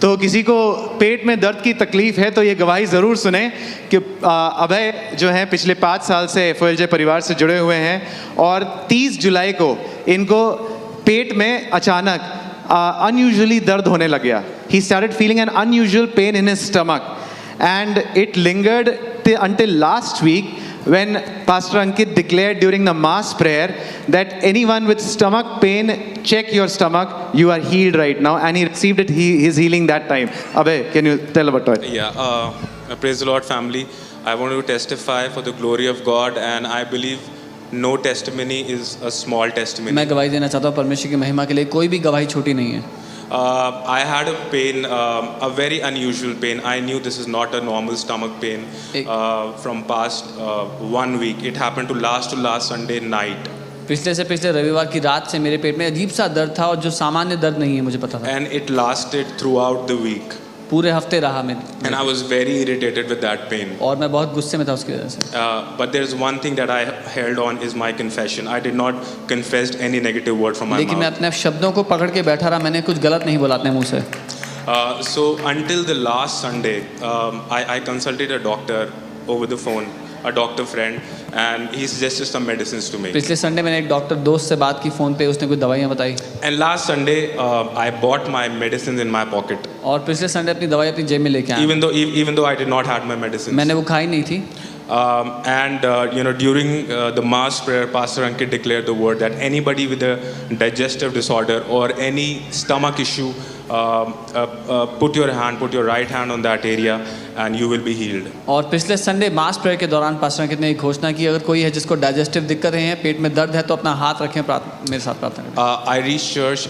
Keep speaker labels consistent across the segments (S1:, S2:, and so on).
S1: तो किसी को पेट में दर्द की तकलीफ है तो ये गवाही ज़रूर सुने कि अभय जो हैं पिछले 5 साल से FOLJ परिवार से जुड़े हुए हैं और 30 जुलाई को इनको पेट में अचानक अनयूजुअली दर्द होने लग गया. He started feeling an unusual pain in his stomach and it lingered until last week when Pastor Ankit declared during the mass prayer that anyone with stomach pain, check your stomach, you are healed right now, and he received it, his healing that time. Abhay, can you tell about it?
S2: Yeah, praise the Lord, family. I want to testify for the glory of God, and I believe no testimony is a small testimony.
S3: मैं गवाही देना चाहता हूँ परमेश्वर की महिमा के लिए. कोई भी गवाही छोटी नहीं है.
S2: I had a pain, a very unusual pain. I knew this is not a normal stomach pain from past 1 week. It happened to last Sunday night.
S3: पिछले रविवार की रात से मेरे पेट में अजीब सा दर्द था और जो सामान्य दर्द नहीं है मुझे पता था.
S2: And it lasted throughout the week.
S3: पूरे हफ्ते रहा मैं.
S2: And I was very irritated with that pain.
S3: और मैं बहुत गुस्से में था उसकी वजह से.
S2: But there is one thing that I held on is my confession. I did not confess any negative word from my mouth.
S3: लेकिन मैं अपने शब्दों को पकड़ के बैठा रहा. मैंने कुछ गलत नहीं बोला अपने मुंह से.
S2: So until the last Sunday, I consulted a doctor over the phone, a doctor friend, and he suggested some medicines to me.
S3: पिछले संडे मैंने एक डॉक्टर दोस्त से बात की फोन पे. उसने कुछ दवाइयाँ बताई.
S2: And last Sunday, I bought my medicines in my pocket.
S3: और पिछले संडे अपनी दवाई अपनी जेब में लेके आया.
S2: Even though I did not have my medicines.
S3: मैंने वो खाई नहीं थी.
S2: And during the mass prayer, Pastor Ankit declared the word that anybody with a digestive disorder or any stomach issue, put your right hand on that area and you will be healed.
S3: और पिछले Sunday मास prayer के दौरान pastor Ankit ने एक घोषणा की, अगर कोई है जिसको डाइजेस्टिव दिक्कतें हैं, पेट में दर्द है, तो अपना हाथ रखें, मेरे साथ प्रार्थना करें.
S2: I reached church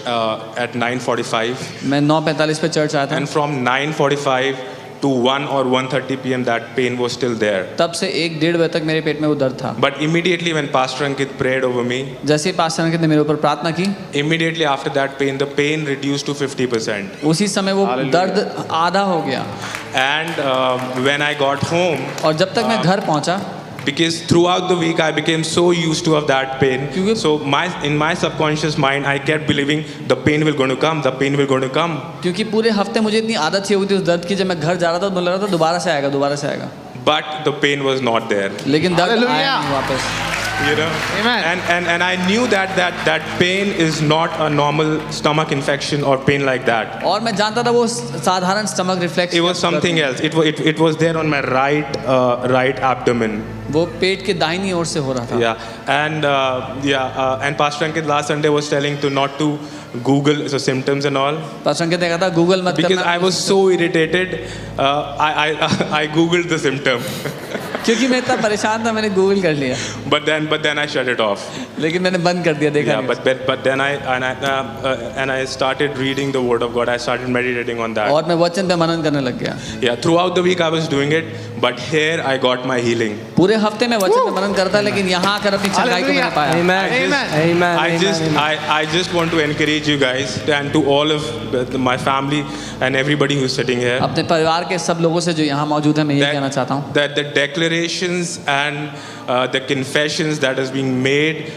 S2: at 9:45.
S3: मैं 9:45 पे चर्च आया था.
S2: And from 9:45 to 1 or 1:30 p.m. that pain was still there.
S3: तब से 1-1:30 बजे तक मेरे पेट में वो दर्द था.
S2: But immediately when Pastor Ankit prayed over me,
S3: जैसे ही पास्टर अंकित ने मेरे ऊपर प्रार्थना की,
S2: immediately after that the pain reduced to 50%.
S3: उसी समय वो दर्द आधा हो गया.
S2: And when I got home,
S3: और जब तक मैं घर पहुंचा,
S2: because throughout the week I became so used to of that pain, so in my subconscious mind I kept believing the pain will going to come, the pain will going to come.
S3: क्योंकि पूरे हफ्ते मुझे इतनी आदत सी हो गई थी उस दर्द की, जब मैं घर जा रहा था तो मुझे लग रहा था दोबारा से आएगा.
S2: But the pain was not there.
S3: लेकिन दर्द आया नहीं वापस.
S2: Amen. And I knew that pain is not a normal stomach infection or pain like that.
S3: और मैं जानता था वो साधारण stomach reflex.
S2: It was something else. It was there on my right abdomen.
S3: वो पेट के दाहिनी ओर से हो रहा था.
S2: And Pastor Ankit last Sunday was telling to not to Google so symptoms and all.
S3: Pastor Ankit ने कहा था गूगल मत करना.
S2: Because I was so irritated, I googled the symptom.
S3: क्योंकि मैं इतना परेशान था, मैंने गूगल कर लिया.
S2: But then I shut it off.
S3: लेकिन मैंने बंद कर दिया, देखा नहीं.
S2: But then I started reading the Word of God. I started meditating on that.
S3: और मैं वचन पे मनन करने लग गया.
S2: Yeah, throughout the week I was doing it, but here I got my healing.
S3: पूरे हफ्ते में वचन पे मनन करता, लेकिन यहाँ आकर अपनी चंगाई को मैंने पाया.
S2: Amen. I just want to encourage you guys and to all of my family and everybody who's sitting here.
S3: अपने परिवार के सब लोगों से जो यहाँ मौजूद है, मैं ये कहना चाहता हूँ.
S2: That the declarations and the confessions that is being made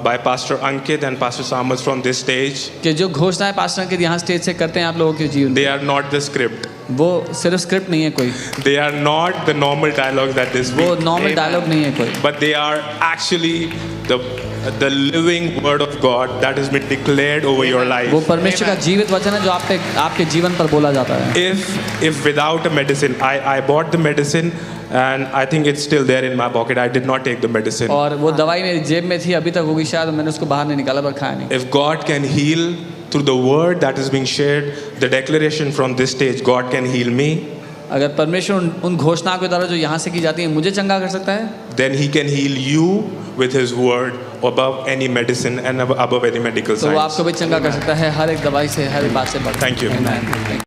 S2: by Pastor Ankit and Pastor Samas from this stage,
S3: कि जो घोषणाएं पास्टर अंकित यहाँ स्टेज से करते हैं आप लोगों के जीवन,
S2: they are not the script.
S3: वो सिर्फ स्क्रिप्ट नहीं है कोई.
S2: They are not the normal dialogues that this.
S3: वो नॉर्मल डायलॉग नहीं है कोई.
S2: But they are actually the living word of God that has been declared over your life.
S3: वो परमेश्वर का जीवित वचन है जो आपके जीवन पर बोला जाता है.
S2: If without a medicine, I bought the medicine and I think it's still there in my pocket. I did not take the medicine.
S3: और वो दवाई मेरी जेब में थी, अभी तक होगी शायद, मैंने उसको बाहर नहीं निकाला, पर खाया नहीं.
S2: If God can heal through the word that is being shared, the declaration from this stage, God can heal me.
S3: अगर परमेश्वर उन घोषणाओं के द्वारा जो यहाँ से की जाती है मुझे चंगा कर सकता है,
S2: then He can heal you with His word above any medicine and above any medical science.
S3: तो वो आपको भी चंगा कर सकता है हर एक दवाई से, हर एक बात से.
S2: Thank you.
S3: Amen.